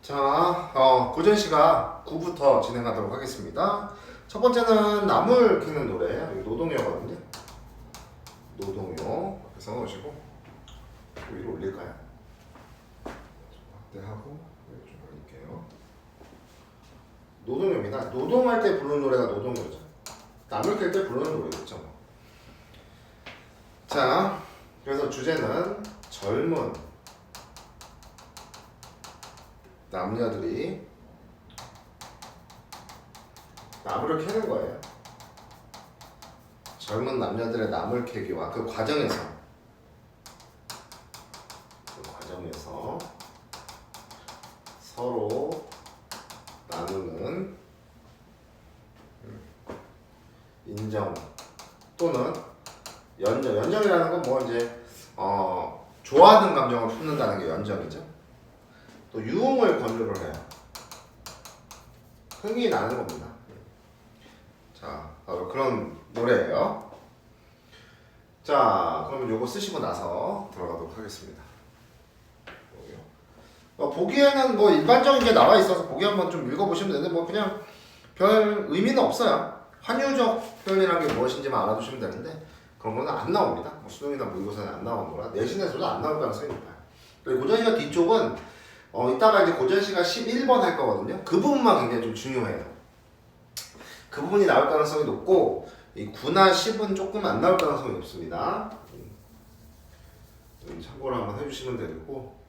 자, 고전 시각 9부터 진행하도록 하겠습니다. 첫 번째는 나물 캐는 노래예요. 이거 노동요거든요. 노동요. 앞에 써놓으시고 위로 올릴까요? 확대하고 좀 올릴게요. 노동요입니다. 노동할 때 부르는 노래가 노동요죠. 나물 캘 때 부르는 노래겠죠. 자, 그래서 주제는 젊은 남녀들이 나무를 캐는 거예요. 젊은 남녀들의 나물 캐기와 그 과정에서 서로 나누는 인정 또는 연정. 연정이라는 건 뭐 이제 좋아하는 감정을 품는다는 게 연정이죠. 또 유흥을 권유를 해요. 흥이 나는 겁니다. 자, 바로 그런 노래예요. 자, 그러면 요거 쓰시고 나서 들어가도록 하겠습니다. 보기에는 뭐 일반적인 게 나와 있어서 보기 한번 좀 읽어보시면 되는데 뭐 그냥 별 의미는 없어요. 환유적 표현이라는 게 무엇인지만 알아두시면 되는데 그런 거는 안 나옵니다. 뭐 수능이나 모의고사는 안 나오는 거라 내신에서도 안 나올 가능성이 높아요. 그리고 고전시가 뒤쪽은 이따가 이제 고전시가 11번 할 거거든요. 그 부분만 굉장히 좀 중요해요. 그 부분이 나올 가능성이 높고 이 9나 10은 조금 안 나올 가능성이 높습니다. 참고를 한번 해주시면 되고,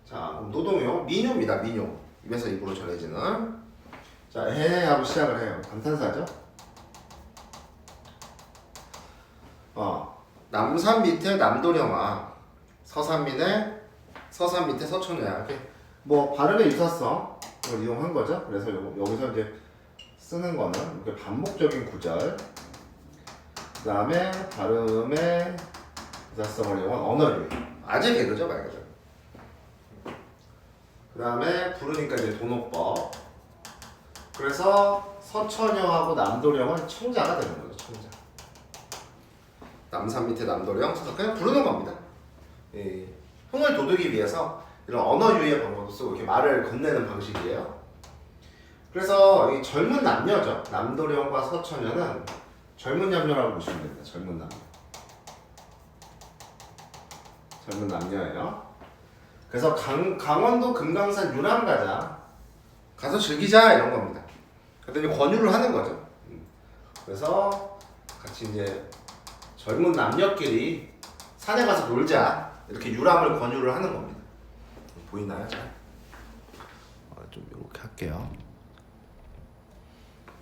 자, 그럼 노동요, 민요입니다. 민요. 입에서 입으로 전해지는. 자, 하고 시작을 해요. 감탄사죠. 남산 밑에 남도령아, 서산 밑에 서천녀야. 이렇게 뭐 발음의 유사성을 이용한 거죠. 그래서 여기서 이제 쓰는 거는 이렇게 반복적인 구절, 그 다음에 발음의 유사성을 이용한 언어류. 아재 개그죠, 말 그대로. 그 다음에 부르니까 이제 도노법. 그래서 서천녀하고 남도령은 청자가 되는 거죠, 청자. 남산 밑에 남도령, 그냥 부르는 겁니다. 흥을 돋우기 위해서 이런 언어 유희의 방법도 쓰고 이렇게 말을 건네는 방식이에요. 그래서 이 젊은 남녀죠. 남도령과 서천녀는 젊은 남녀라고 보시면 됩니다. 젊은 남녀. 젊은 남녀예요. 그래서 강원도 금강산 유람 가서 즐기자 이런 겁니다. 그랬더니 권유를 하는 거죠. 그래서 같이 이제 젊은 남녀끼리 산에 가서 놀자 이렇게 유람을 권유를 하는 겁니다. 보이나요? 잘? 좀 이렇게 할게요.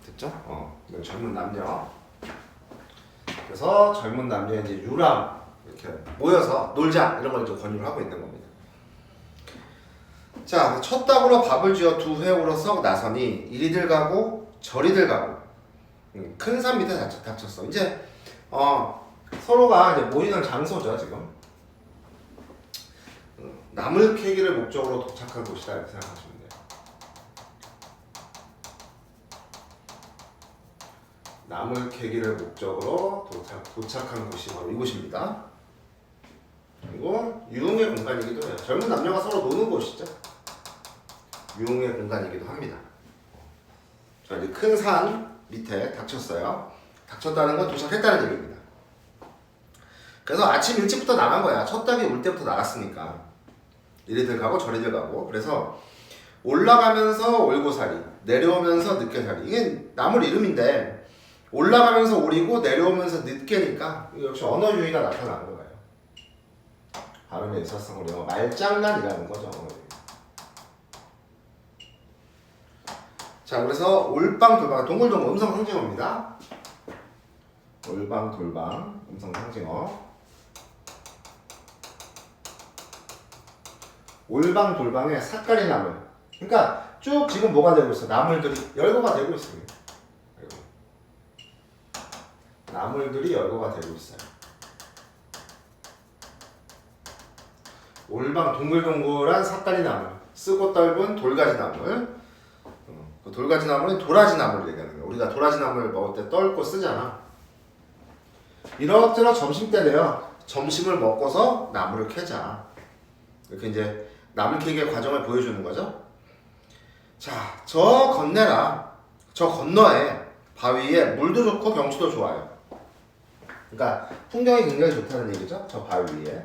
됐죠? 젊은 남녀. 그래서 젊은 남녀 이제 유람 이렇게 모여서 놀자 이런 걸 이제 권유를 하고 있는 겁니다. 자, 첫 닭으로 밥을 지어 두 회오로서 나서니 이리들 가고 저리들 가고 큰 산 밑에 닥쳤어. 이제 서로가 이제 모이는 장소죠 지금. 나물 캐기를 목적으로 도착한 곳이다 이렇게 생각하시면 돼요. 나물 캐기를 목적으로 도착한 곳이 바로 이곳입니다. 그리고 유흥의 공간이기도 해요. 젊은 남녀가 서로 노는 곳이죠. 유흥의 공간이기도 합니다. 자, 이제 큰 산 밑에 닥쳤어요. 닥쳤다는 건 도착했다는 얘기입니다. 그래서 아침 일찍부터 나간 거야. 첫 닭이 올 때부터 나갔으니까. 이리들 가고 저리들 가고. 그래서 올라가면서 올고살이, 내려오면서 늦게살이. 이게 나물 이름인데 올라가면서 오리고 내려오면서 늦게니까 역시 언어 유희가 나타나는 거예요. 발음의 유사성을 이용한 말장난이라는 거죠. 자, 그래서 올방돌방, 동글동글 음성 상징어입니다. 올방돌방 음성 상징어. 올방돌방에 삿가리 나물. 그러니까 쭉 지금 뭐가 되고 있어? 나물들이 열거가 되고 있습니다. 나물들이 열거가 되고 있어요. 올방 동글동글한 삿가리 나물, 쓰고 떫은 돌가지 나물. 그 돌가지 나물은 도라지 나물을 얘기하는 거예요. 우리가 도라지 나물 먹을 때 떫고 쓰잖아. 이렇저렇 점심 때 돼요. 점심을 먹고서 나물을 캐자. 이렇게 이제 나물 캐기의 과정을 보여주는 거죠. 자, 저 건네라. 저 건너에 바위에 물도 좋고 경치도 좋아요. 그러니까 풍경이 굉장히 좋다는 얘기죠. 저 바위 위에.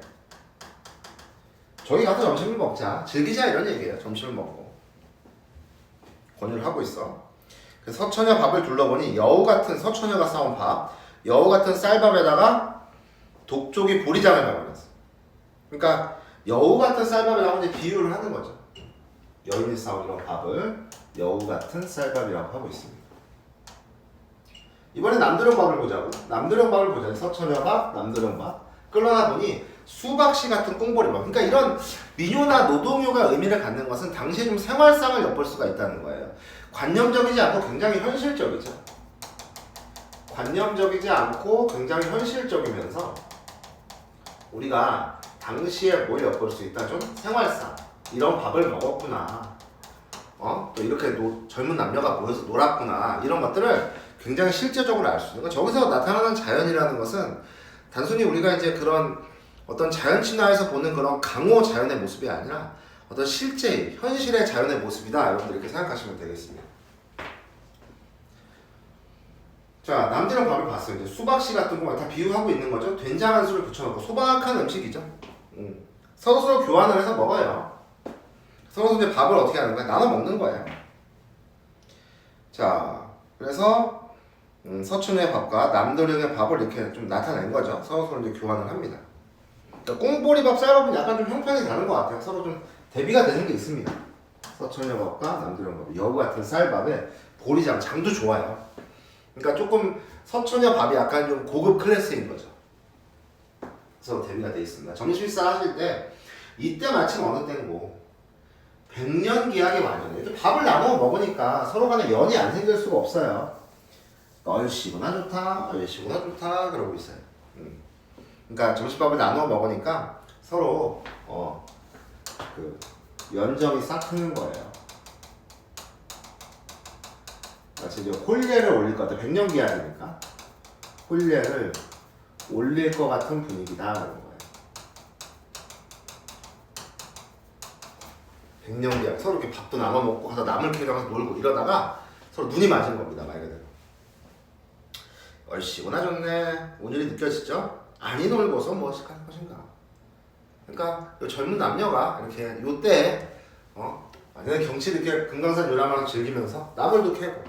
저기 가서 점심을 먹자. 즐기자 이런 얘기예요. 점심을 먹고. 권유를 하고 있어. 그 서처녀 밥을 둘러보니 여우 같은 서처녀가 싸온 밥, 여우 같은 쌀밥에다가 독쪽이 보리장을 발라놨어. 그러니까 여우 같은 쌀밥이라고 이제 비유를 하는 거죠. 여인이 싸온 이런 밥을 여우 같은 쌀밥이라고 하고 있습니다. 이번에 남도령밥을 보자고. 남도령밥을 보자. 서처녀밥, 남도령밥. 끌어나 보니 수박씨 같은 꽁보리밥. 그러니까 이런 민요나 노동요가 의미를 갖는 것은 당시에 좀 생활상을 엿볼 수가 있다는 거예요. 관념적이지 않고 굉장히 현실적이죠. 관념적이지 않고 굉장히 현실적이면서 우리가 당시에 뭘 엿볼 수 있다? 좀 생활상. 이런 밥을 먹었구나. 또 이렇게 젊은 남녀가 모여서 놀았구나. 이런 것들을 굉장히 실제적으로 알 수 있는 거예요. 저기서 나타나는 자연이라는 것은 단순히 우리가 이제 그런 어떤 자연 친화에서 보는 그런 강호 자연의 모습이 아니라 어떤 실제 현실의 자연의 모습이다. 여러분들 이렇게 생각하시면 되겠습니다. 자, 남들은 밥을 봤어요. 이제 수박씨 같은 거 다 비유하고 있는 거죠. 된장 한 술을 붙여놓고 소박한 음식이죠. 서로서로 교환을 해서 먹어요. 서로 이제 밥을 어떻게 하는 거야? 나눠 먹는 거예요. 자, 그래서 서춘의 밥과 남도령의 밥을 이렇게 좀 나타낸 거죠. 서로 이제 교환을 합니다. 그러니까 꽁보리밥, 쌀밥은 약간 좀 형편이 다른 것 같아요. 서로 좀 대비가 되는 게 있습니다. 서춘의 밥과 남도령 밥, 여우 같은 쌀밥에 보리장, 장도 좋아요. 그러니까 조금 서춘의 밥이 약간 좀 고급 클래스인 거죠. 서로 대비가 돼 있습니다. 점심 식사 하실 때 이때 마침 어느 때고 100년 기약의 완연해. 이렇게 밥을 나눠 먹으니까 서로 간에 연이 안 생길 수가 없어요. 얼씨구나 좋다, 얼씨구나 좋다 그러고 있어요. 그러니까 점심밥을 나눠 먹으니까 서로 그 연정이 싹 트는 거예요. 마치 이제 홀례를 올릴 것 같아. 100년 기약이니까 홀례를 올릴 것 같은 분위기다 그런 거예요. 100년 기약. 서로 이렇게 밥도 나눠 먹고 가서 나물 캐러 가서 놀고 이러다가 서로 눈이 맞은 겁니다. 말 그대로. 얼씨구나 좋네. 오늘이 느껴지죠? 아니 놀고서 무엇일까 것인가. 그러니까 요 젊은 남녀가 이렇게 요때 완전히 경치를 이렇게 금강산 요람을 즐기면서 나물도 캐고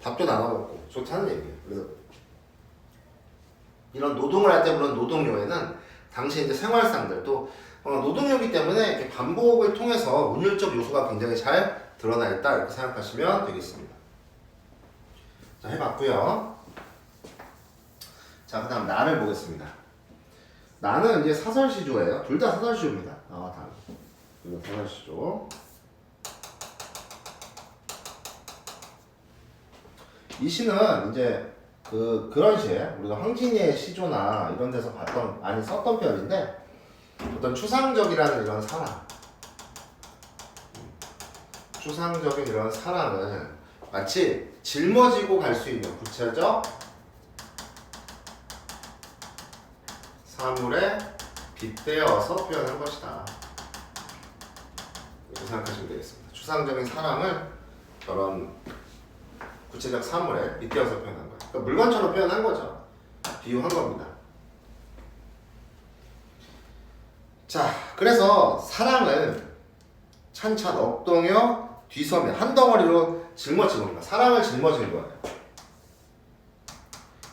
밥도 나눠 먹고 좋다는 얘기예요. 그래서 이런 노동을 할 때 물론 노동요에는 당시 이제 생활상들 또 노동요이기 때문에 이렇게 반복을 통해서 운율적 요소가 굉장히 잘 드러나 있다 이렇게 생각하시면 되겠습니다. 자, 해봤고요. 자, 그다음 나를 보겠습니다. 나는 이제 사설시조예요. 둘 다 사설시조입니다. 다음. 둘 다 사설시조. 이 시는 이제 그런 시예요. 우리가 황진이의 시조나 이런 데서 많이 썼던 편인데 어떤 추상적이라는 이런 사랑, 추상적인 이런 사랑은 마치 짊어지고 갈 수 있는 구체적 사물에 빗대어서 표현한 것이다. 이렇게 생각하시면 되겠습니다. 추상적인 사랑을 저런 구체적 사물에 빗대어서 표현한 거예요. 그러니까 물건처럼 표현한 거죠. 비유한 겁니다. 자, 그래서 사랑을 찬찬 엎동여 뒤섬에 한 덩어리로 짊어진 겁니다. 사랑을 짊어진 거예요.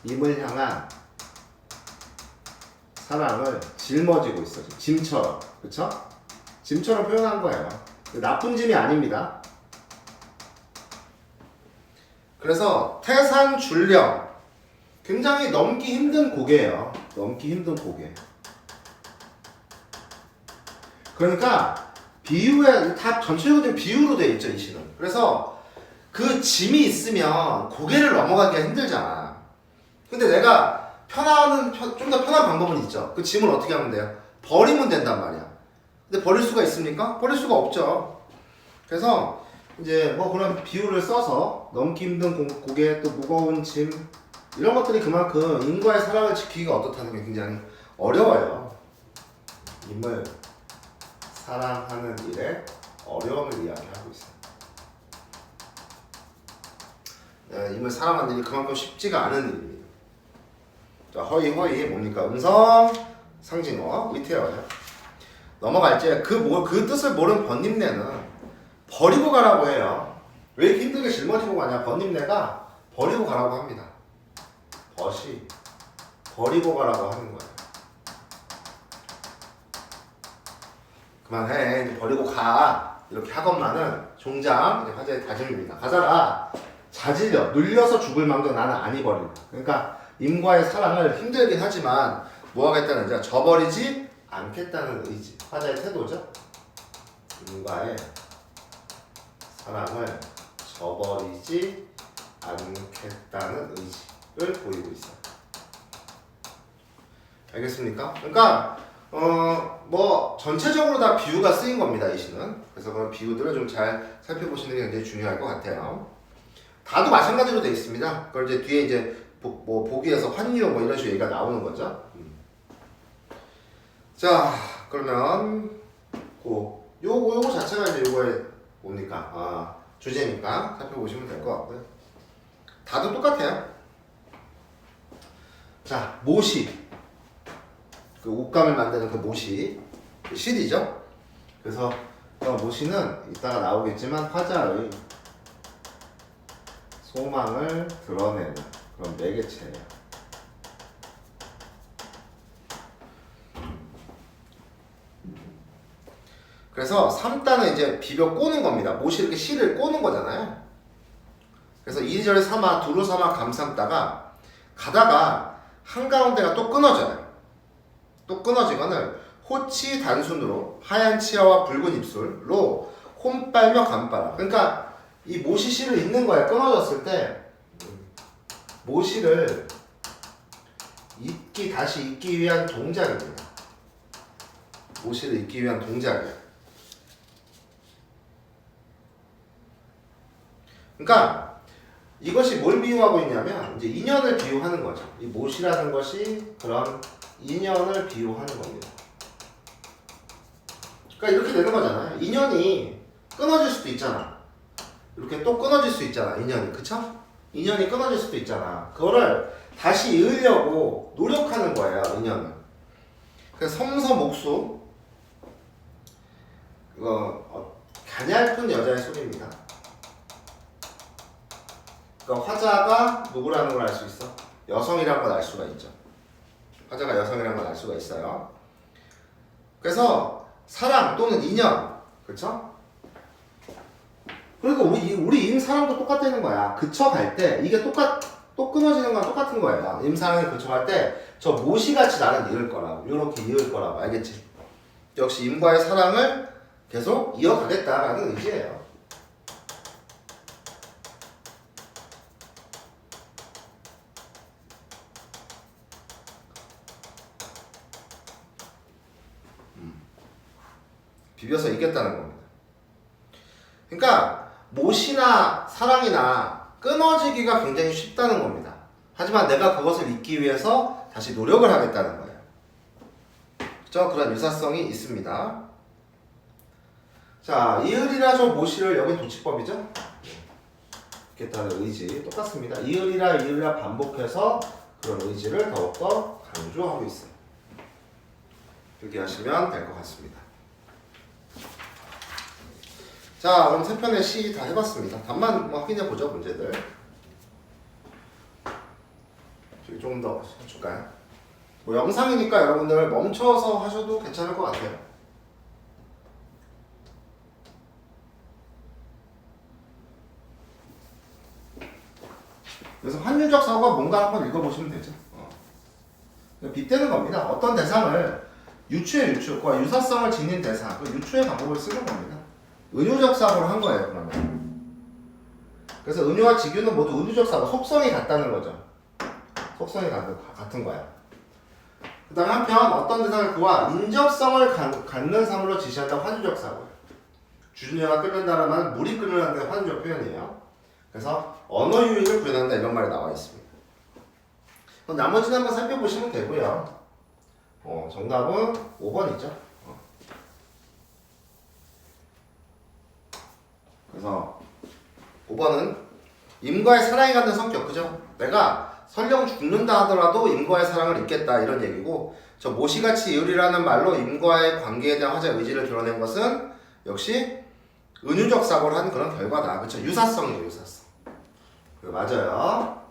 임을 향한 사랑을 짊어지고 있어. 짐처럼. 그쵸? 짐처럼 표현한 거예요. 나쁜 짐이 아닙니다. 그래서 태산줄령 굉장히 넘기 힘든 고개예요. 넘기 힘든 고개. 그러니까 비유에 다 전체적으로 비유로 되어 있죠, 이 시는. 그래서 그 짐이 있으면 고개를 넘어가기가 힘들잖아. 근데 내가 좀 더 편한 방법은 있죠. 그 짐을 어떻게 하면 돼요? 버리면 된단 말이야. 근데 버릴 수가 있습니까? 버릴 수가 없죠. 그래서 이제 뭐 그런 비유를 써서 넘기 힘든 고개, 또 무거운 짐 이런 것들이 그만큼 인과의 사랑을 지키기가 어떻다는 게 굉장히 어려워요. 임을 사랑하는 일에 어려움을 이야기하고 있어요. 임을 사랑하는 일이 그만큼 쉽지가 않은 일입니다. 자, 허이 뭡니까? 음성 상징어 위태어예요. 넘어갈지 그 뜻을 모르는 번님네는 버리고 가라고 해요. 왜 이렇게 힘들게 짊어지고 가냐? 번님네가 버리고 가라고 합니다. 버리고 가라고 하는 거예요. 그만해, 버리고 가. 이렇게 하건만은 종장 화제의 다짐입니다. 가자라. 자질려, 눌려서 죽을 망정 나는 아니 버린다. 그러니까 임과의 사랑을 힘들긴 하지만 뭐 하겠다는 자 저버리지 않겠다는 의지. 화자의 태도죠. 임과의 사랑을 저버리지 않겠다는 의지를 보이고 있어요. 알겠습니까? 그러니까 뭐 전체적으로 다 비유가 쓰인 겁니다. 이 시는. 그래서 그런 비유들을 좀 잘 살펴보시는 게 굉장히 중요할 것 같아요. 다도 마찬가지로 되어 있습니다. 그걸 이제 뒤에 이제 뭐 보기에서 환유 뭐 이런 식으로 얘기가 나오는 거죠. 자, 그러면 요거 자체가 이제 요거의 뭡니까? 주제니까 살펴보시면 될 것 같고요. 다도 똑같아요. 자, 모시. 그 옷감을 만드는 그 모시. 그 실이죠. 그래서 모시는 이따가 나오겠지만 화자의 소망을 드러내는 그런 매개체예요. 그래서 3단은 이제 비벼 꼬는 겁니다. 못이 이렇게 실을 꼬는 거잖아요. 그래서 이리저리 삼아 두루 삼아 감삼다가 가다가 한가운데가 또 끊어져요. 또 끊어지거늘 호치 단순으로 하얀 치아와 붉은 입술로 홈빨며 감빨아. 그러니까 이 모시 실을 잇는 거예요. 끊어졌을 때 모시를 다시 잇기 위한 동작입니다. 모시를 잇기 위한 동작이에요. 그러니까 이것이 뭘 비유하고 있냐면 이제 인연을 비유하는 거죠. 이 못이라는 것이 그런 인연을 비유하는 겁니다. 그러니까 이렇게 되는 거잖아요. 인연이 끊어질 수도 있잖아. 이렇게 또 끊어질 수 있잖아. 인연이. 그쵸? 인연이 끊어질 수도 있잖아. 그거를 다시 이으려고 노력하는 거예요. 인연을. 그래서 섬서목수 이거 가냘픈 여자의 소리입니다. 그러니까 화자가 누구라는 걸 알 수 있어? 여성이라는 걸 알 수가 있죠. 화자가 여성이라는 걸 알 수가 있어요. 그래서 사랑 또는 인연, 그렇죠? 그리고 우리 임사랑도 똑같다는 거야. 그쳐갈 때 이게 또 끊어지는 건 똑같은 거예요. 임사랑이 그쳐갈 때 저 모시같이 나는 이을 거라고, 이렇게 이을 거라고, 알겠지? 역시 임과의 사랑을 계속 이어가겠다라는 의지예요. 비벼서 이겼다는 겁니다. 그러니까 못이나 사랑이나 끊어지기가 굉장히 쉽다는 겁니다. 하지만 내가 그것을 잊기 위해서 다시 노력을 하겠다는 거예요. 그렇죠? 그런 유사성이 있습니다. 자, 이을이라 저 모시를 여기 도치법이죠? 있겠다는 의지 똑같습니다. 이을이라 반복해서 그런 의지를 더욱더 강조하고 있어요. 이렇게 하시면 될 것 같습니다. 자, 그럼 세 편의 시 다 해봤습니다. 답만 확인해 보죠, 문제들. 저기 조금 더 해줄까요? 뭐 영상이니까 여러분들 멈춰서 하셔도 괜찮을 것 같아요. 그래서 환유적 사고가 뭔가 한번 읽어보시면 되죠. 빗대는 겁니다. 어떤 대상을 유추과 유사성을 지닌 대상, 그 유추의 방법을 쓰는 겁니다. 은유적 사고를 한 거예요, 그러면. 그래서 은유와 직유는 모두 은유적 사고, 속성이 같다는 거죠. 속성이 같은 거야. 그 다음에 한편 어떤 대상을 그와 인접성을 갖는 사물로 지시한다 환유적 사고예요. 주준여가 끓는다는 말은 물이 끓는다는 게 환유적 표현이에요. 그래서 언어 유희를 구현한다 이런 말이 나와 있습니다. 그럼 나머지는 한번 살펴보시면 되고요. 정답은 5번이죠. 그래서 5번은 임과의 사랑이 갖는 성격, 그죠? 내가 설령 죽는다 하더라도 임과의 사랑을 잊겠다 이런 얘기고, 저 모시가치 이율이라는 말로 임과의 관계에 대한 화자 의지를 드러낸 것은 역시 은유적 사고를 한 그런 결과다. 그쵸? 유사성이에요, 유사성. 그래, 맞아요.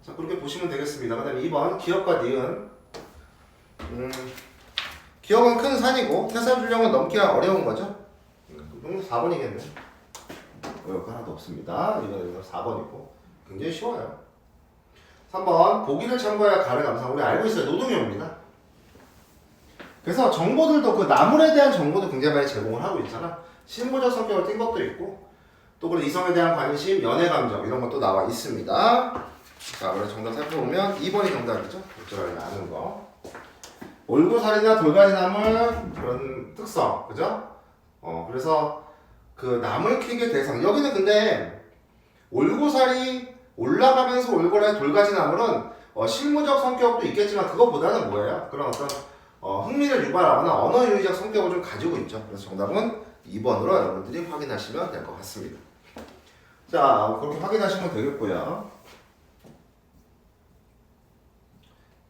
자, 그렇게 보시면 되겠습니다. 그 다음에 2번, 기억과 니은. 기억은 큰 산이고, 태산줄령은 넘기가 어려운 거죠? 4번이겠네. 어려울 거 하나도 없습니다. 이거는 4번이고. 굉장히 쉬워요. 3번, 보기를 참고해야 가를 감상. 우리 알고 있어요. 노동요입니다. 그래서 정보들도 그 나물에 대한 정보도 굉장히 많이 제공을 하고 있잖아. 실무적 성격을 띈 것도 있고, 또 그리고 이성에 대한 관심, 연애 감정 이런 것도 나와 있습니다. 자, 그래서 정답 살펴보면 2번이 정답이죠. 어쩌라고 아는 거. 올고살이나 돌가지나물 그런 특성, 그죠? 그래서 그 나물 킥의 대상. 여기는 근데 올고살이 올라가면서 올고라의 돌가지나물은 실무적 성격도 있겠지만 그것보다는 뭐예요? 그런 어떤 흥미를 유발하거나 언어 유희적 성격을 좀 가지고 있죠. 그래서 정답은 2번으로 여러분들이 확인하시면 될 것 같습니다. 자, 그렇게 확인하시면 되겠고요.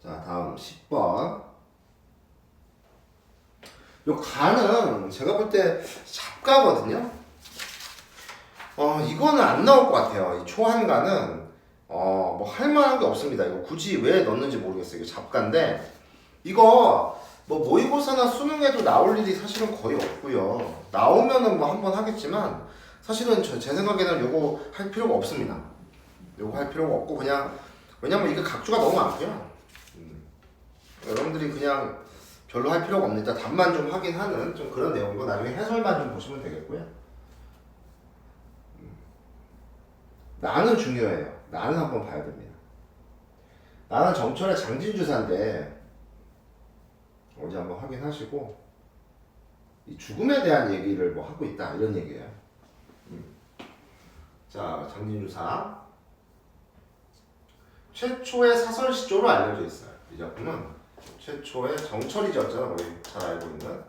자, 다음 10번. 요 가는 제가 볼 때 잡가거든요. 이거는 안 나올 것 같아요. 이 초한가는 뭐 할만한 게 없습니다. 이거 굳이 왜 넣는지 모르겠어요. 이게 잡가인데 이거 뭐 모의고사나 수능에도 나올 일이 사실은 거의 없고요. 나오면은 뭐 한번 하겠지만 사실은 제 생각에는 요거 할 필요가 없습니다. 요거 할 필요가 없고 그냥 왜냐면 이게 각주가 너무 많고요. 여러분들이 그냥 별로 할 필요가 없으니까 답만 좀 확인하는 좀 그런 내용이고 나중에 해설만 좀 보시면 되겠고요. 나는 중요해요. 나는 한번 봐야 됩니다. 나는 정철의 장진주사인데 어디 한번 확인하시고 이 죽음에 대한 얘기를 뭐 하고 있다 이런 얘기예요. 자, 장진주사 최초의 사설시조로 알려져 있어요. 이 작품은 최초의 정철이졌잖아. 우리 잘 알고 있는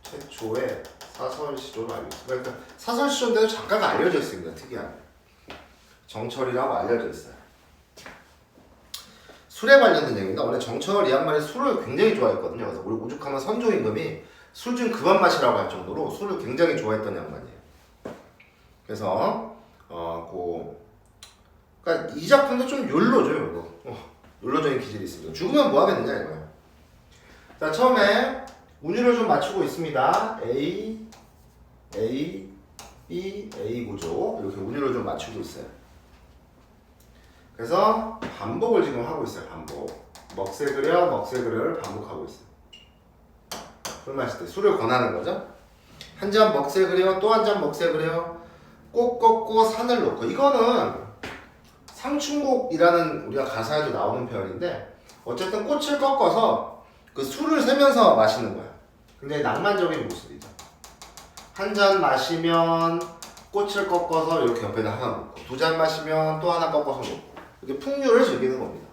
최초의 사설시조로 알려져 있어요. 그러니까 사설시조인데도 작가가 알려져 있습니다. 특이하게 정철이라고 알려져 있어요. 술에 관련된 얘기인데 원래 정철이 한 말이 술을 굉장히 좋아했거든요. 그래서 우리 오죽하면 선조임금이 술 좀 그만 마시라고 할 정도로 술을 굉장히 좋아했던 양반이에요. 그래서 그러니까 이 작품도 좀 욜로죠, 이거. 욜로적인 기질이 있습니다. 죽으면 뭐 하겠느냐 이거예요. 자, 처음에 운율을 좀 맞추고 있습니다. A, A, B, A 구조 이렇게 운율을 좀 맞추고 있어요. 그래서 반복을 지금 하고 있어요. 반복. 먹새 그려를 반복하고 있어요. 술 마실 때 술을 권하는 거죠. 한 잔 먹새 그려, 또 한 잔 먹새 그려, 꽃 꺾고 산을 놓고. 이거는 상충곡이라는 우리가 가사에도 나오는 표현인데 어쨌든 꽃을 꺾어서 그 술을 세면서 마시는 거야. 굉장히 낭만적인 모습이죠. 한 잔 마시면 꽃을 꺾어서 이렇게 옆에다 하나 놓고, 두 잔 마시면 또 하나 꺾어서 놓고, 이렇게 풍류를 즐기는 겁니다.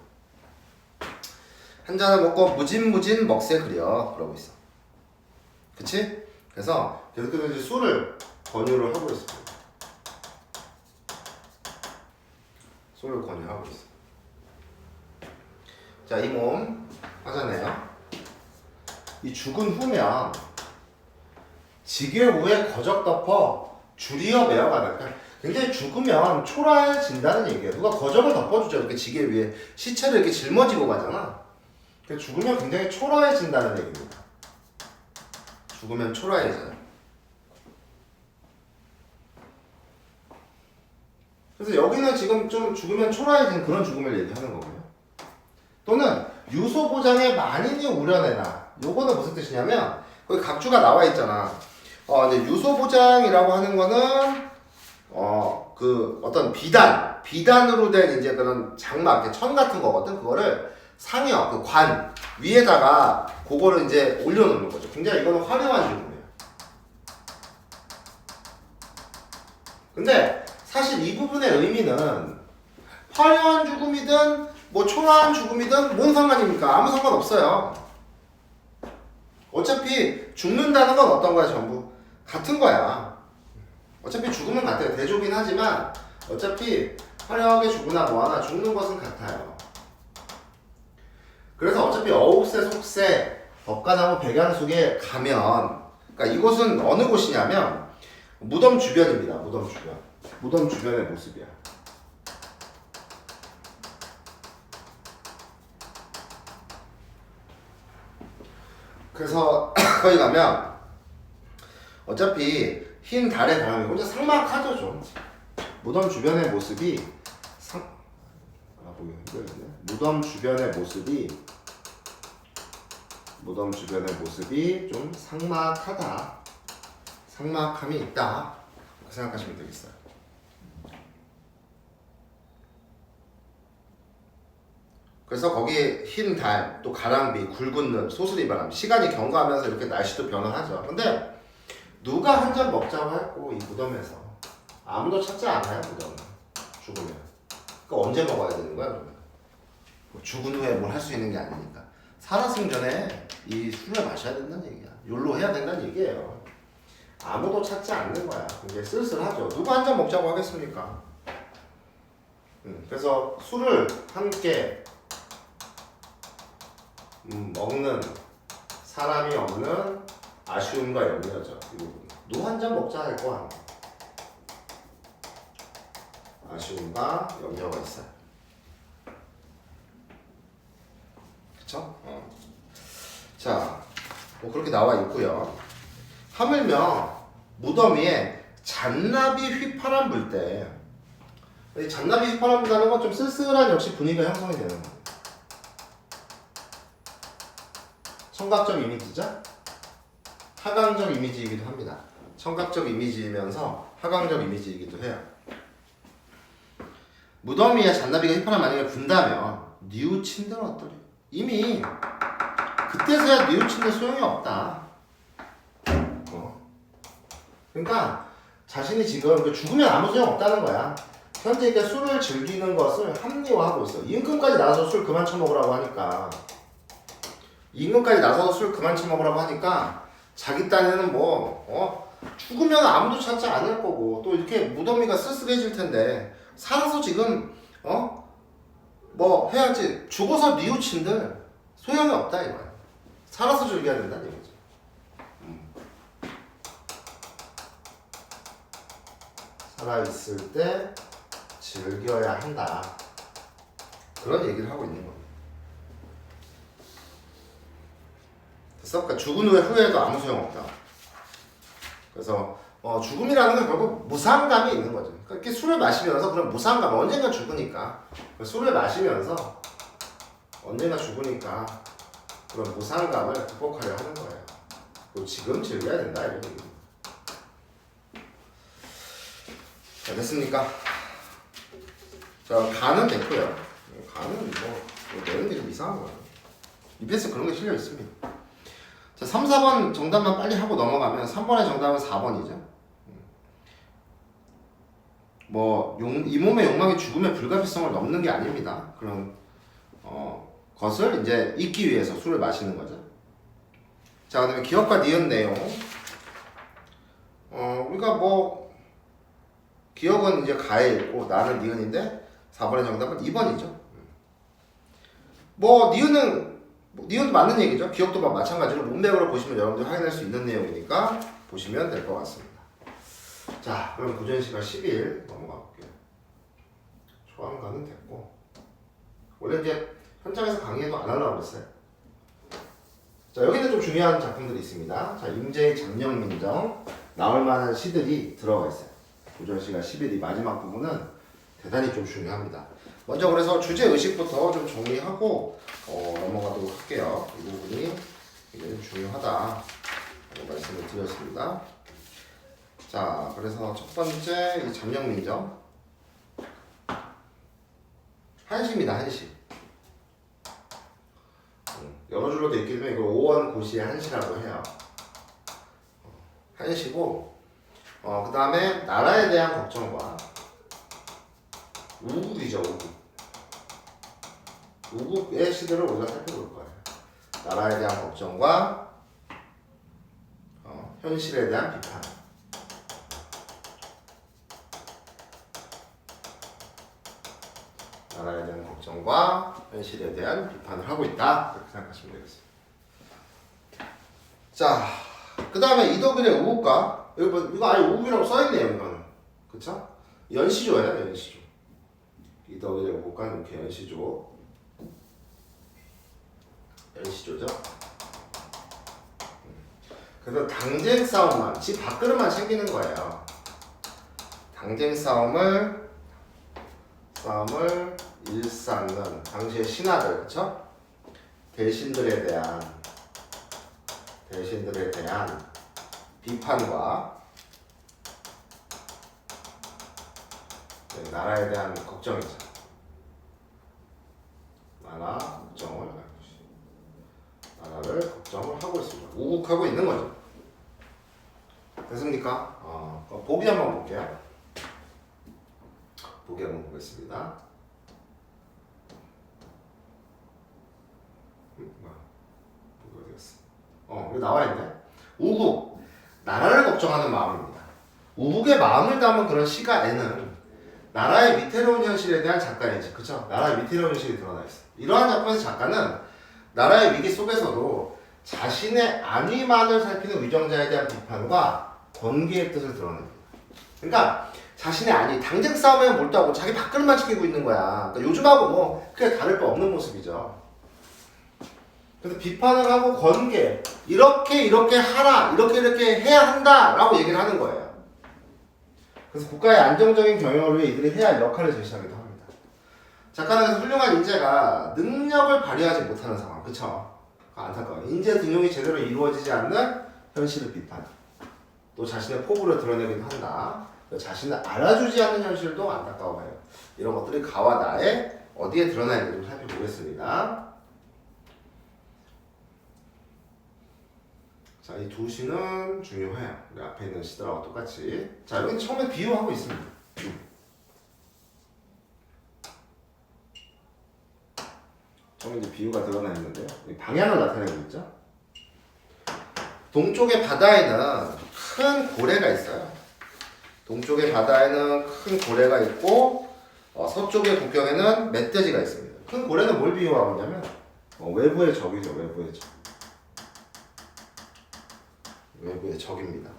한 잔을 먹고 무진무진 먹새 그려 그러고 있어. 그치? 그래서 계속해서 이제 술을 권유를 하고 있습니다. 술을 권유하고 있어. 자, 이 몸 하잖아요. 이 죽은 후면 지게 후에 거적 덮어 줄이어 메어가다. 그러니까 굉장히 죽으면 초라해진다는 얘기예요. 누가 거적을 덮어주죠. 이렇게 지게 위에 시체를 이렇게 짊어지고 가잖아. 그러니까 죽으면 굉장히 초라해진다는 얘기입니다. 죽으면 초라해져요. 그래서 여기는 지금 좀 죽으면 초라해진 그런 죽음을 얘기하는 거고요. 또는 유소 보장에 만인이 우려내나. 요거는 무슨 뜻이냐면 거기 각주가 나와 있잖아. 근데 유소 보장이라고 하는 거는 그 어떤 비단으로 된 이제 그런 장막, 천 같은 거거든. 그거를 상여, 그 관 위에다가 그거를 이제 올려놓는 거죠. 굉장히 이거는 화려한 죽음이에요. 근데 사실 이 부분의 의미는 화려한 죽음이든 뭐 초라한 죽음이든 뭔 상관입니까? 아무 상관 없어요. 어차피 죽는다는 건 어떤 거야? 전부 같은 거야. 어차피 죽음은 같아요. 대조긴 하지만 어차피 화려하게 죽으나 뭐하나 죽는 것은 같아요. 그래서 어차피 어옥새, 속새, 법가나무, 백양숙에 가면 그러니까 이곳은 어느 곳이냐면 무덤 주변입니다. 무덤 주변. 무덤 주변의 모습이야. 그래서 거기 가면 어차피 흰 달의 바람이 혼자 삭막하죠 좀. 무덤 주변의 모습이 보기 힘들겠네. 무덤 주변의 모습이 좀 삭막하다. 삭막함이 있다. 그렇게 생각하시면 되겠어요. 그래서 거기에 흰 달, 또 가랑비, 굵은 눈, 소수리 바람, 시간이 경과하면서 이렇게 날씨도 변화하죠. 근데 누가 한 잔 먹자고 했고 이 무덤에서 아무도 찾지 않아요. 무덤은 죽으면. 그러니까 언제 먹어야 되는 거야 그러면? 죽은 후에 뭘 할 수 있는 게 아니니까. 살았으면 전에 이 술을 마셔야 된다는 얘기야. 욜로 해야 된다는 얘기예요. 아무도 찾지 않는 거야. 굉장히 쓸쓸하죠. 누가 한 잔 먹자고 하겠습니까? 그래서 술을 함께 먹는 사람이 없는 아쉬움과 염려죠. 이 부분. 누구 한 잔 먹자 할 거 아니야. 아쉬움과 염려가 있어요. 그쵸? 자, 뭐 그렇게 나와 있고요. 하물며 무덤 위에 잔나비 휘파람 불 때, 이 잔나비 휘파람 불다는 건 좀 쓸쓸한 역시 분위기가 형성이 되는 거예요. 청각적 이미지죠? 하강적 이미지이기도 합니다. 청각적 이미지이면서 하강적 이미지이기도 해요. 무덤 위에 잔나비가 휘파람 만약에 분다면 뉘우친들 어떠리? 이미 그때서야 뉘우친들 소용이 없다. 그러니까 자신이 지금 죽으면 아무 소용 없다는 거야. 현재 이렇게 술을 즐기는 것을 합리화하고 있어. 임금까지 나서서 술 그만 처먹으라고 하니까. 임금까지 나서서 술 그만 처먹으라고 하니까 자기 딴에는 죽으면 아무도 찾지 않을 거고 또 이렇게 무덤이가 쓸쓸해질 텐데 살아서 지금 뭐 해야지. 죽어서 뉘우친들 소용이 없다 이거야. 살아서 즐겨야 된다는 얘기죠. 살아있을 때 즐겨야 한다. 그런 얘기를 하고 있는 겁니다. 됐어? 그러니까 죽은 후에 후회도 아무 소용없다. 그래서 죽음이라는 건 결국 무상감이 있는 거죠. 그러니까 이렇게 술을 마시면서 그런 무상감, 언젠가 죽으니까 술을 마시면서 언젠가 죽으니까 그런 무상감을 극복하려 하는 거예요. 그리고 지금 즐겨야 된다 이런 얘기입니다. 자, 됐습니까? 자, 간은 됐고요. 간은 내는 게 좀 이상한 거예요. EBS에 그런 게 실려 있습니다. 자, 3, 4번 정답만 빨리 하고 넘어가면 3번의 정답은 4번이죠. 이 몸의 욕망이 죽음의 불가피성을 넘는 게 아닙니다. 그런 것을 이제 잊기 위해서 술을 마시는 거죠. 자, 그다음에 기억과 니은 내용. 우리가 기억은 이제 가에 있고 나는 니은인데 4번의 정답은 2번이죠. 니은도 맞는 얘기죠. 기억도 마찬가지로 문맥으로 보시면 여러분들 확인할 수 있는 내용이니까 보시면 될 것 같습니다. 자, 그럼 고전시간 11 넘어가 볼게요. 초안가는 됐고 원래 이제 현장에서 강의해도 안 하려고 그랬어요. 자, 여기는 좀 중요한 작품들이 있습니다. 자, 임재의 장령민정 나올 만한 시들이 들어가 있어요. 고전시간 11이 마지막 부분은 대단히 좀 중요합니다. 먼저 그래서 주제 의식부터 좀 정리하고 넘어가도록 할게요. 이 부분이 굉장히 중요하다고 말씀을 드렸습니다. 자, 그래서 첫 번째 이 잠영민정 한시입니다. 한시. 여러 줄로 되어 있기 때문에 이걸 오원 고시의 한시라고 해요. 한시고 그 다음에 나라에 대한 걱정과 우국이죠. 우국의 시들을 우리가 살펴볼 거예요. 나라에 대한 걱정과 현실에 대한 비판. 나라에 대한 걱정과 현실에 대한 비판을 하고 있다. 그렇게 생각하시면 되겠습니다. 자, 그 다음에 이덕일의 우국가. 이거 아예 우국이라고 써있네요. 이거는. 그쵸? 연시조예요. 연시조. 이덕일의 우국가는 이렇게 연시조. 연시조죠. 그래서 당쟁 싸움만, 집 밥그릇만 챙기는 거예요. 당쟁 싸움을 일삼는 당시의 신하들, 그쵸? 대신들에 대한 비판과 나라에 대한 걱정이죠. 나라를 걱정을 하고 있습니다. 우국하고 있는 거죠. 됐습니까? 보기 한번 볼게요. 보기 한번 보겠습니다. 보기 어디 갔어? 여기 나와 있네. 우국, 나라를 걱정하는 마음입니다. 우국의 마음을 담은 그런 시가에는 나라의 위태로운 현실에 대한 작가인지, 그쵸? 나라의 위태로운 현실이 드러나 있어. 이러한 작품에서 작가는 나라의 위기 속에서도 자신의 안위만을 살피는 위정자에 대한 비판과 권기의 뜻을 드러냅니다. 그러니까 자신의 안위, 당쟁 싸움에 몰두하고 자기 밥그릇만 지키고 있는 거야. 그러니까 요즘하고 뭐 크게 다를 바 없는 모습이죠. 그래서 비판을 하고 권계, 이렇게 하라, 이렇게 해야 한다라고 얘기를 하는 거예요. 그래서 국가의 안정적인 경영을 위해 이들이 해야 할 역할을 제시하기도 합니다. 작가는 그래서 훌륭한 인재가 능력을 발휘하지 못하는 상황, 그쵸? 안타까워요. 인재 등용이 제대로 이루어지지 않는 현실을 비판, 또 자신의 포부를 드러내기도 한다. 자신을 알아주지 않는 현실도 안타까워해요. 이런 것들이 가와 나에 어디에 드러나 있는지 좀 살펴보겠습니다. 자, 이 두 시는 중요해요. 우리 앞에 있는 시들하고 똑같이. 자, 여기는 처음에 비유하고 있습니다. 처음에 이제 비유가 드러나 있는데요. 방향을 나타내고 있죠. 동쪽의 바다에는 큰 고래가 있어요. 동쪽의 바다에는 큰 고래가 있고 서쪽의 국경에는 멧돼지가 있습니다. 큰 고래는 뭘 비유하고 있냐면 외부의 적이죠. 외부의 적. 외부의 적입니다.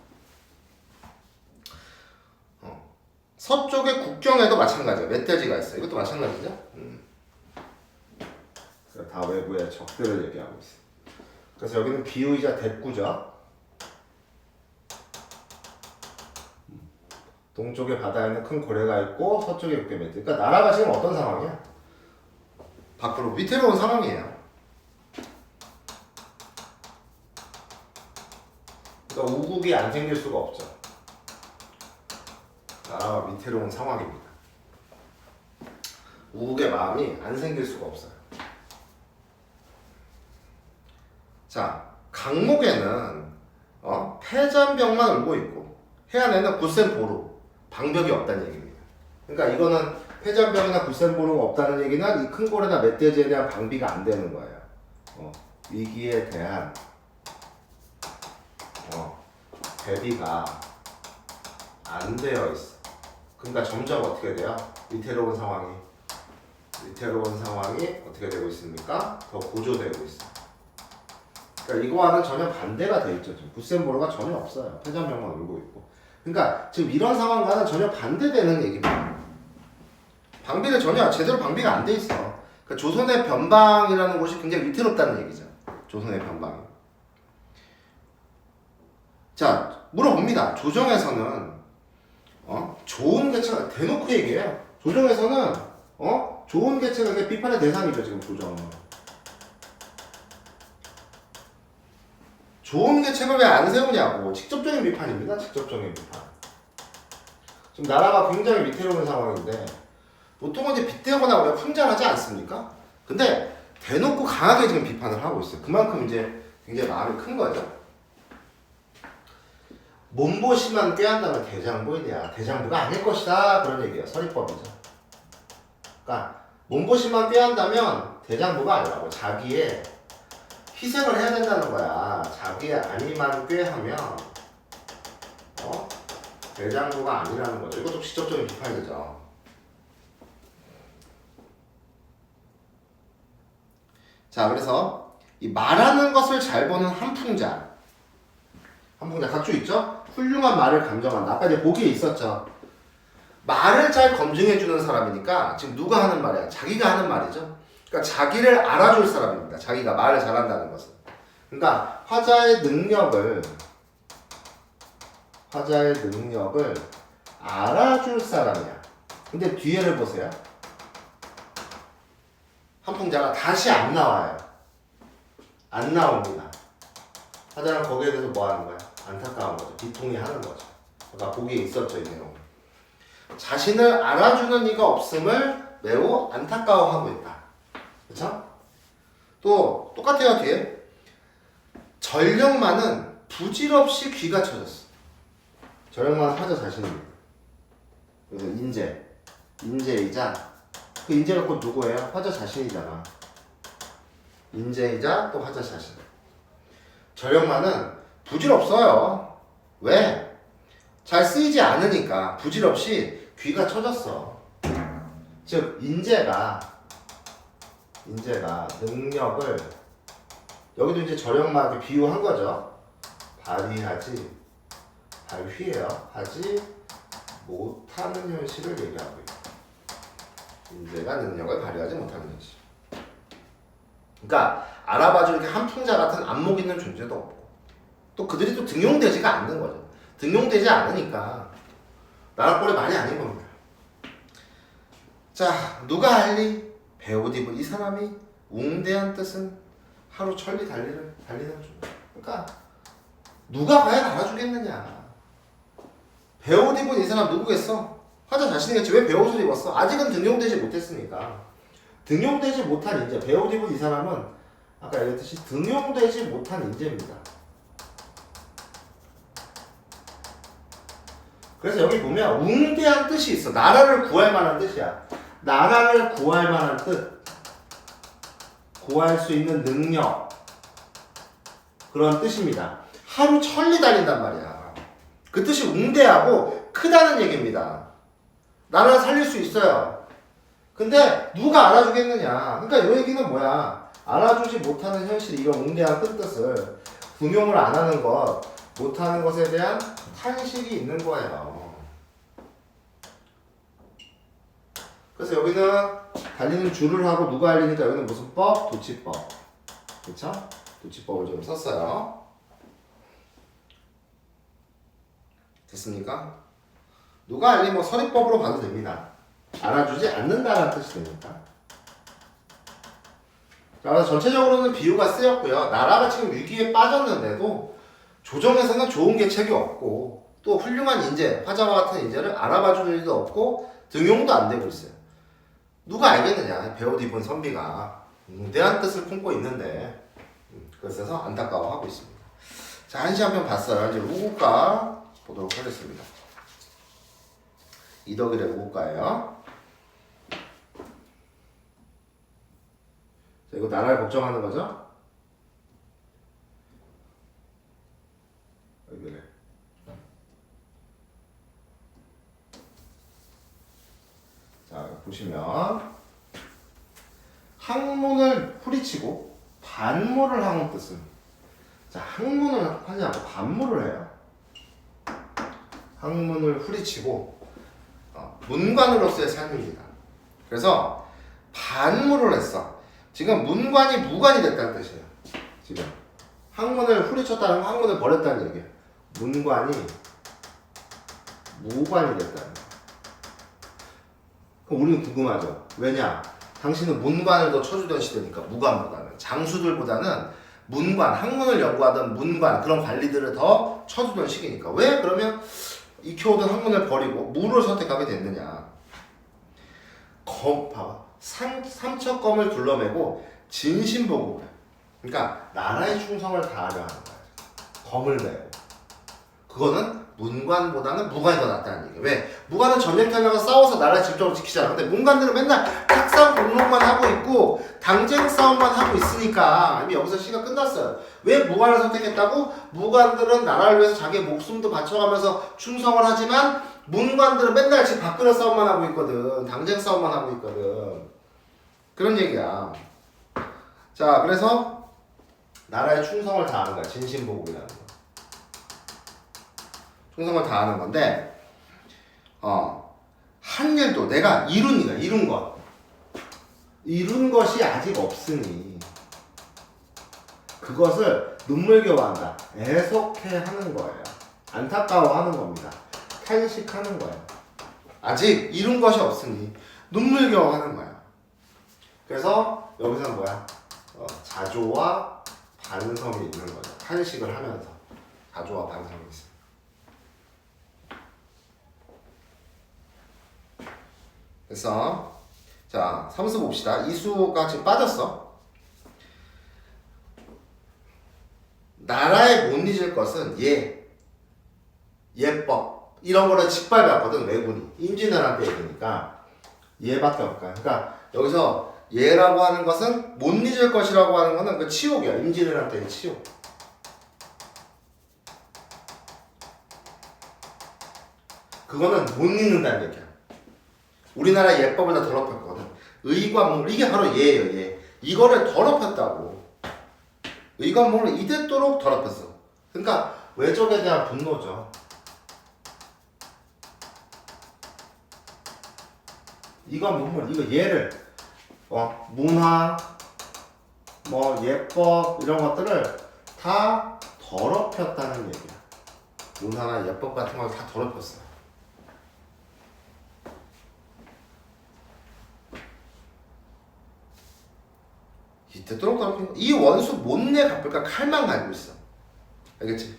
서쪽의 국경에도 마찬가지예요. 멧돼지가 있어요. 이것도 마찬가지죠. 그래서 다 외부의 적들을 얘기하고 있어요. 그래서 여기는 비유이자 대꾸죠. 동쪽의 바다에는 큰 고래가 있고 서쪽에 국경에 멧돼지. 그러니까 나라가 지금 어떤 상황이야? 밖으로 위태로운 상황이에요. 그러니까 우국이 안 생길 수가 없죠. 나라가 위태로운 상황입니다. 우국의 마음이 안 생길 수가 없어요. 자, 강목에는 패잔병만 울고 있고 해안에는 굳센 방벽이 없다는 얘기입니다. 그러니까 이거는 패잔병이나 굳센 보루가 없다는 얘기는 이 큰 고래나 멧돼지에 대한 방비가 안 되는 거예요. 위기에 대한 대비가 안 되어 있어. 그러니까 점점 어떻게 돼요? 위태로운 상황이 어떻게 되고 있습니까? 더 고조되고 있어. 그러니까 이거와는 전혀 반대가 돼 있죠. 지금 굳센 보루가 전혀 없어요. 패잔병만 울고 있고. 그러니까 지금 이런 상황과는 전혀 반대되는 얘기입니다. 방비를 전혀 제대로 방비가 안 돼 있어. 그러니까 조선의 변방이라는 곳이 굉장히 위태롭다는 얘기죠. 조선의 변방이. 자, 물어봅니다. 조정에서는 좋은 계체가 대놓고 얘기해요. 조정에서는 좋은 계체가 비판의 대상이죠. 지금 조정은. 좋은 계책을 왜 안 세우냐고. 직접적인 비판입니다. 직접적인 비판. 지금 나라가 굉장히 위태로운 상황인데 보통은 이제 빗대거나 우리가 풍자하지 않습니까? 근데 대놓고 강하게 지금 비판을 하고 있어요. 그만큼 이제 굉장히 마음이 큰 거죠. 몸보심만 꾀한다면 대장부이냐. 대장부가 아닐 것이다. 그런 얘기예요. 서리법이죠. 그러니까 몸보심만 꾀한다면 대장부가 아니라고. 자기의 희생을 해야 된다는 거야. 자기의 안위만 꾀하면 대장부가 아니라는 거죠. 이것도 직접적인 비판이죠. 자, 그래서 이 말하는 것을 잘 보는 한풍자. 한풍자 각주 있죠? 훌륭한 말을 감정한다. 아까 이제 보기에 있었죠. 말을 잘 검증해주는 사람이니까 지금 누가 하는 말이야? 자기가 하는 말이죠. 그러니까 자기를 알아줄 사람입니다. 자기가 말을 잘한다는 것은. 그러니까 화자의 능력을 알아줄 사람이야. 근데 뒤에를 보세요. 한풍자가 다시 안 나와요. 안 나옵니다. 화자는 거기에 대해서 뭐 하는 거야? 안타까운 거죠. 비통해 하는 거죠. 아까 보기에 있었죠, 이 내용. 자신을 알아주는 이가 없음을 매우 안타까워하고 있다. 그쵸? 또 똑같아요, 뒤에. 전력만은 부질없이 귀가 쳐졌어. 전력만은 화자 자신입니다. 그래서 인재이자 그 인재가 곧 누구예요? 화자 자신이잖아. 인재이자 또 화자 자신. 전력만은 부질없어요. 왜? 잘 쓰이지 않으니까 부질없이 귀가 쳐졌어. 즉 인재가 능력을 여기도 이제 전력만 비유한 거죠. 발휘하지 못하는 현실을 얘기하고 있다. 인재가 능력을 발휘하지 못하는 현실. 그러니까 알아봐줄 게 한풍자 같은 안목 있는 존재도 없고 또 그들이 또 등용되지가 않는 거죠. 등용되지 않으니까 나라 꼴이 많이 아닌 겁니다. 자, 누가 알리? 베오디브 이 사람이 웅대한 뜻은 하루 천리 달리는 중. 그러니까 누가 과연 알아주겠느냐. 베오디브 이 사람 누구겠어? 화자 자신이겠지. 왜 베옷을 입었어? 아직은 등용되지 못했으니까. 등용되지 못한 인재. 베오디브 이 사람은 아까 얘기했듯이 등용되지 못한 인재입니다. 그래서 여기 보면 웅대한 뜻이 있어. 나라를 구할 만한 뜻이야. 나라를 구할 만한 뜻. 구할 수 있는 능력. 그런 뜻입니다. 하루 천리 달린단 말이야. 그 뜻이 웅대하고 크다는 얘기입니다. 나라를 살릴 수 있어요. 근데 누가 알아주겠느냐. 그러니까 이 얘기는 뭐야. 알아주지 못하는 현실 이런 웅대한 큰 뜻을 등용을 안 하는 것, 못하는 것에 대한 탄식이 있는 거예요. 그래서 여기는 달리는 줄을 하고 누가 알리니까 여기는 무슨 법? 도치법. 그쵸? 도치법을 좀 썼어요. 됐습니까? 누가 알리 뭐 서리법으로 봐도 됩니다. 알아주지 않는다는 뜻이 되니까. 그래서 전체적으로는 비유가 쓰였고요. 나라가 지금 위기에 빠졌는데도 조정에서는 좋은 계책이 없고 또 훌륭한 인재, 화자와 같은 인재를 알아봐주는 일도 없고 등용도 안 되고 있어요. 누가 알겠느냐. 배옷 입은 선비가 웅대한 뜻을 품고 있는데 그래서 안타까워하고 있습니다. 자, 한시 한 편 봤어요. 이제 우국가 보도록 하겠습니다. 이덕일의 우국가예요. 자, 이거 나라를 걱정하는 거죠? 왜 그래? 자, 보시면 학문을 후리치고 반모를 하는 뜻은, 자, 학문을 하지 않고 반모를 해요. 학문을 후리치고 문관으로서의 삶입니다. 그래서 반모를 했어. 지금 문관이 무관이 됐다는 뜻이에요. 지금 학문을 후리쳤다는 건 학문을 버렸다는 얘기예요. 문관이 무관이 됐다는 거예요. 그럼 우리는 궁금하죠. 왜냐? 당신은 문관을 더 쳐주던 시대니까. 무관보다는 장수들보다는 문관, 학문을 연구하던 문관 그런 관리들을 더 쳐주던 시기니까. 왜 그러면 익혀오던 학문을 버리고 무를 선택하게 됐느냐? 봐봐. 삼척검을 둘러매고 진심보고. 그러니까 나라의 충성을 다하려 하는 거야. 검을 메고. 그거는 문관보다는 무관이 더 낫다는 얘기예요. 왜? 무관은 전쟁터에서 싸워서 나라를 집적으로 지키잖아. 근데 문관들은 맨날 탁상 공론만 하고 있고 당쟁 싸움만 하고 있으니까 이미 여기서 시가 끝났어요. 왜 무관을 선택했다고? 무관들은 나라를 위해서 자기 목숨도 바쳐가면서 충성을 하지만 문관들은 맨날 집 밖으로 싸움만 하고 있거든. 당쟁 싸움만 하고 있거든. 그런 얘기야. 자, 그래서 나라에 충성을 다하는 거야. 진심보국이라는 거. 충성을 다하는 건데, 한 일도 내가 이룬 것이 아직 없으니 그것을 눈물겨워한다. 애석해 하는 거예요. 안타까워하는 겁니다. 탄식하는 거예요. 아직 이룬 것이 없으니 눈물겨워하는 거야. 그래서 여기서는 뭐야? 자조와 반성이 있는 거죠. 탄식을 하면서 자조와 반성이 있어요. 그래서 자, 삼수 봅시다. 이수가 지금 빠졌어. 나라에 못 잊을 것은 예법 이런 거를 짓밟았거든. 외군이 임진왜란 때 있으니까 예밖에 없을까. 그러니까 여기서 예라고 하는 것은 못 잊을 것이라고 하는 거는 그 치욕이야. 임진왜란 때의 치욕. 그거는 못 잊는다는 얘기야. 우리나라 예법을 다 더럽혔거든. 의관몽 이게 바로 예예요. 예. 이거를 더럽혔다고. 의관몽을 이대도록 더럽혔어. 그러니까 외적에 대한 분노죠. 이관몽을 이거 예를 문화 뭐 예법 이런 것들을 다 더럽혔다는 얘기야. 문화나 예법 같은 걸 다 더럽혔어. 이때도록 더럽힌 거. 이 원수 못내 갚을까 칼만 갈고 있어. 알겠지?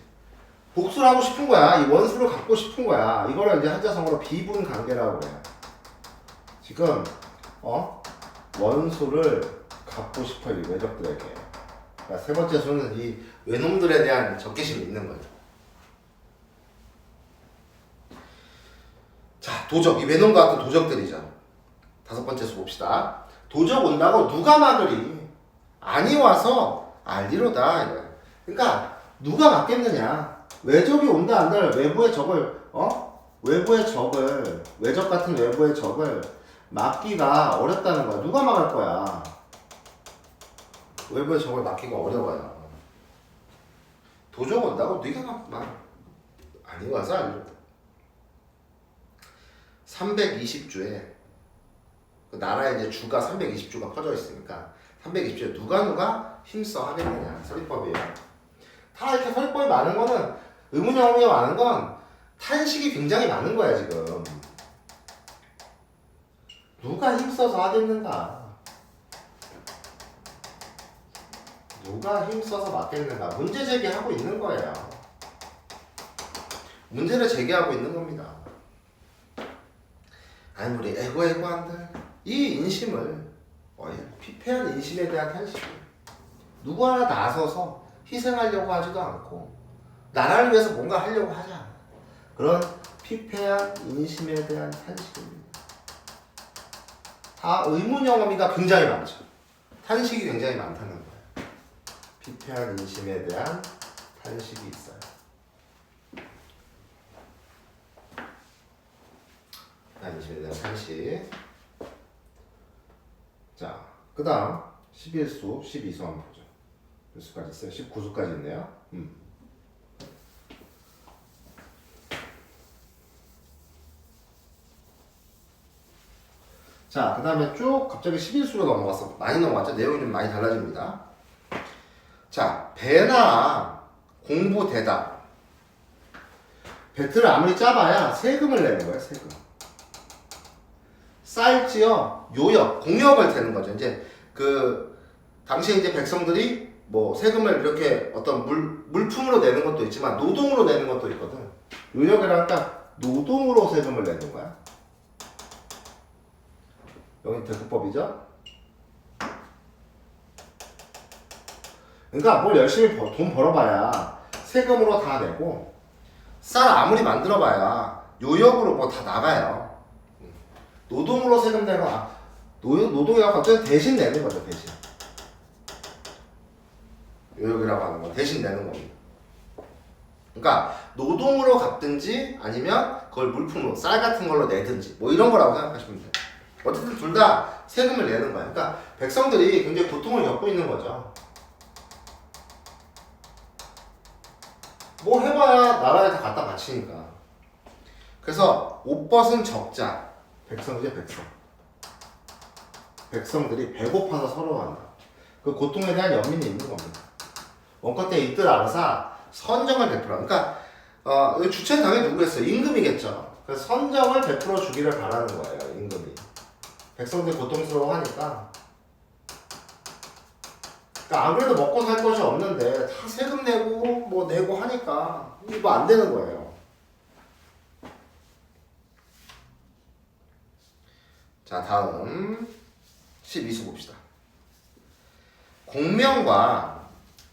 복수를 하고 싶은 거야. 이 원수를 갚고 싶은 거야. 이거를 이제 한자성어로 비분 관계라고 그래. 지금 원수를 갚고 싶어 이 외적들에게. 그러니까 세 번째 수는 이 외놈들에 대한 적개심이 있는 거죠. 자, 도적. 이 외놈 같은 도적들이죠. 다섯 번째 수 봅시다. 도적 온다고 누가 막으리? 아니 와서 알리로다 이거야. 그러니까 누가 막겠느냐? 외적이 온다 안다. 외부의 적을 외적 같은 외부의 적을 막기가 어렵다는 거야. 누가 막을 거야? 외부의 적을 막기가 어려워요. 도적 온다고 네가 막 아니 와서 알리로다. 320주에 그 나라에 이제 주가 320주가 퍼져 있으니까 320주에 누가 힘써 하겠느냐. 서리법이에요. 다 이렇게 서리법이 많은 거는 의문영험이 많은 건 탄식이 굉장히 많은 거야 지금. 누가 힘써서 하겠는가. 누가 힘써서 막겠는가. 문제 제기하고 있는 거예요. 문제를 제기하고 있는 겁니다. 아니 우리 애고한들 이 인심을 피폐한 인심에 대한 탄식. 누구 하나 나서서 희생하려고 하지도 않고 나라를 위해서 뭔가 하려고 하지 않아. 그런 피폐한 인심에 대한 탄식입니다. 다 의문영어미가 굉장히 많죠. 탄식이 굉장히 많다는 거예요. 피폐한 인심에 대한 탄식이 있어요. 인심에 대한 탄식. 자, 그 다음 11수, 12수 한번 보죠. 몇 수까지 있어요? 19수까지 있네요. 자, 그 다음에 쭉 갑자기 11수로 넘어갔어. 많이 넘어갔죠? 내용이 좀 많이 달라집니다. 자, 배나 공부 대답. 배틀을 아무리 짜봐야 세금을 내는 거예요, 세금. 쌀지요, 요역, 공역을 대는 거죠. 이제 당시에 이제 백성들이 뭐 세금을 이렇게 어떤 물품으로 내는 것도 있지만 노동으로 내는 것도 있거든. 요역이라니까 노동으로 세금을 내는 거야. 여기 대구법이죠. 그러니까 뭘 열심히 돈 벌어봐야 세금으로 다 내고 쌀 아무리 만들어봐야 요역으로 뭐 다 나가요. 노동으로 세금 내는 거 노동이라고 어쨌든 대신 내는 거죠. 대신 요역이라고 하는 건 대신 내는 겁니다. 그러니까 노동으로 갚든지 아니면 그걸 물품으로 쌀 같은 걸로 내든지 뭐 이런 거라고 생각하시면 돼요. 어쨌든 둘 다 세금을 내는 거야. 그러니까 백성들이 굉장히 고통을 겪고 있는 거죠. 뭐 해봐야 나라에 다 갖다 바치니까. 그래서 옷벗은 적자. 백성이죠, 백성. 백성들이 배고파서 서러워한다. 그 고통에 대한 연민이 있는 겁니다. 원가 때 이들 알아서 선정을 베풀어. 그러니까 주체는 당연히 누구겠어요? 임금이겠죠. 그래서 선정을 베풀어 주기를 바라는 거예요. 임금이. 백성들이 고통스러워하니까. 그러니까 안 그래도 먹고 살 것이 없는데 다 세금 내고 뭐 내고 하니까 이거 안 되는 거예요. 자, 다음 12수 봅시다. 공명과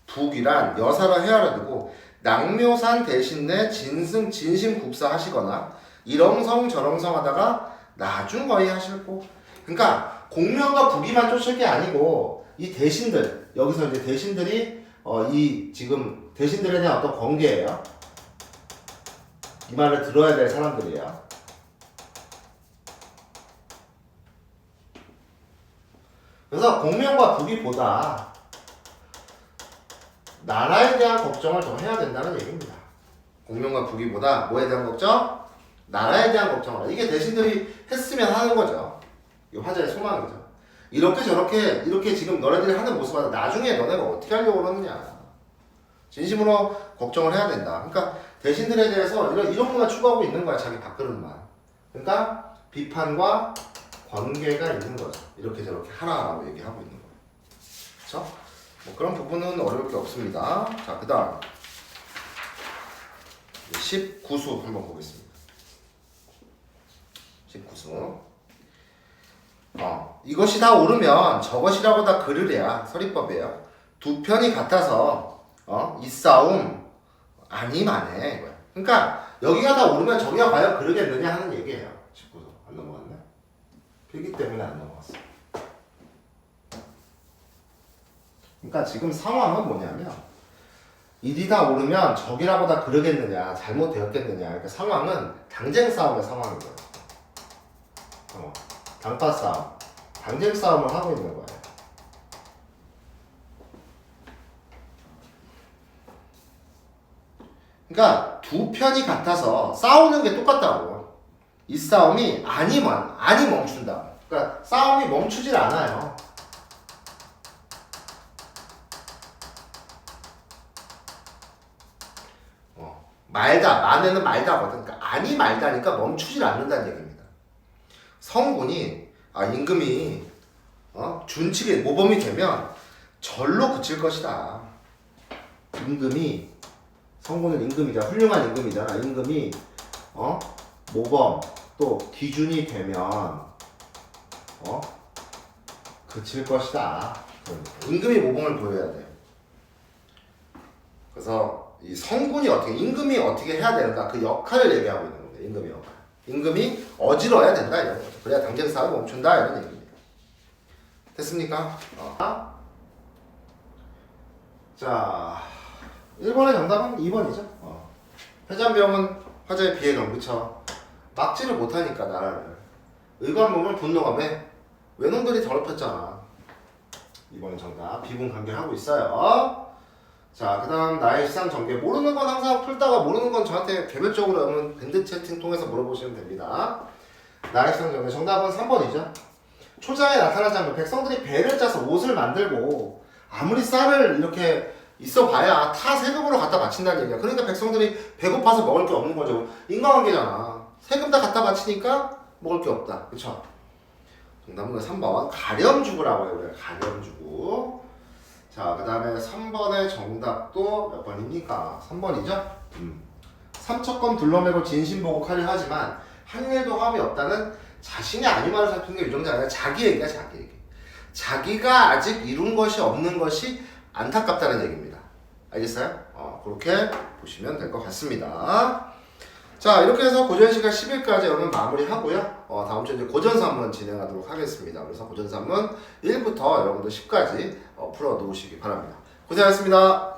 북이란 여사라 헤아려 두고 낙묘산 대신 내 진심국사 하시거나 이렁성 저렁성 하다가 나중 거의 하실고. 그러니까 공명과 북이만 쫓을 게 아니고 이 대신들, 여기서 이제 대신들이 이 지금 대신들에 대한 어떤 관계예요. 이 말을 들어야 될 사람들이에요. 그래서 공명과 북이보다 나라에 대한 걱정을 더 해야 된다는 얘기입니다. 공명과 북이보다 뭐에 대한 걱정? 나라에 대한 걱정을. 이게 대신들이 했으면 하는 거죠. 이 화자의 소망이죠. 이렇게 저렇게 이렇게 지금 너네들이 하는 모습을 나중에 너네가 어떻게 하려고 그러느냐. 진심으로 걱정을 해야 된다. 그러니까 대신들에 대해서 이런 것만 추구하고 있는 거야. 자기 밥그릇만. 그러니까 비판과 관계가 있는 거죠. 이렇게 저렇게 하라라고 얘기하고 있는 거예요. 그렇죠? 뭐 그런 부분은 어려울 게 없습니다. 자, 그 다음 19수 한번 보겠습니다. 19수. 이것이 다 옳으면 저것이라고 다 그르랴. 서리법이에요. 두 편이 같아서 이 싸움 아니만해. 이거야. 그러니까 여기가 다 옳으면 저기가 과연 그러겠느냐 하는 얘기예요. 19수. 안 넘어갔네. 필기 때문에 안 넘어갔어. 그러니까 지금 상황은 뭐냐면 일이 다 옳으면 적이라고 다 그러겠느냐, 잘못되었겠느냐. 그러니까 상황은 당쟁 싸움의 상황인 거예요. 당파 싸움, 당쟁 싸움을 하고 있는 거예요. 그러니까 두 편이 같아서 싸우는 게 똑같다고. 이 싸움이 아니 멈춘다. 그러니까 싸움이 멈추질 않아요. 만에는 말다거든. 그러니까 아니 말다니까 멈추질 않는다는 얘기입니다. 성군이 임금이 준칙의 모범이 되면 절로 그칠 것이다. 임금이 성군은 임금이잖아. 훌륭한 임금이잖아. 임금이 모범 또 기준이 되면 그칠 것이다. 임금이 모범을 보여야 돼. 그래서 이 성군이 임금이 어떻게 해야 되는가 그 역할을 얘기하고 있는 겁니다. 임금의 역할. 임금이 어지러워야 된다 이런 거죠. 그래야 당쟁 싸움이 멈춘다 이런 얘기입니다. 됐습니까? 자, 1번의 정답은 2번이죠. 회잔병은 화자의 비해경, 그쵸? 막지를 못하니까 나라를. 의관몸을 분노감에 외놈들이 더럽혔잖아. 2번의 정답. 비분 간결하고 있어요. 자, 그 다음 나의 시상 전개. 모르는 건 항상 풀다가 모르는 건 저한테 개별적으로 여러분 밴드 채팅 통해서 물어보시면 됩니다. 나의 시상 전개. 정답은 3번이죠. 초장에 나타나지 않고 백성들이 배를 짜서 옷을 만들고 아무리 쌀을 이렇게 있어 봐야 다 세금으로 갖다 바친다는 얘기야. 그러니까 백성들이 배고파서 먹을 게 없는 거죠. 인과관계잖아. 세금 다 갖다 바치니까 먹을 게 없다. 그쵸? 정답은 3번. 가렴주구라고 해요. 가렴주구. 자, 그 다음에 3번의 정답도 몇 번입니까? 3번이죠? 삼척검 둘러매고 진심보고 칼을 하지만 한 일도 화음이 없다는 자신이 아니마를 살피는 게 유정자 아니라 자기 얘기야, 자기 얘기. 자기가 아직 이룬 것이 없는 것이 안타깝다는 얘기입니다. 알겠어요? 그렇게 보시면 될 것 같습니다. 자, 이렇게 해서 고전시간 10일까지 여러분 마무리하고요. 다음 주에 이제 고전산문 진행하도록 하겠습니다. 그래서 고전산문 1부터 여러분들 10까지 풀어 놓으시기 바랍니다. 고생하셨습니다.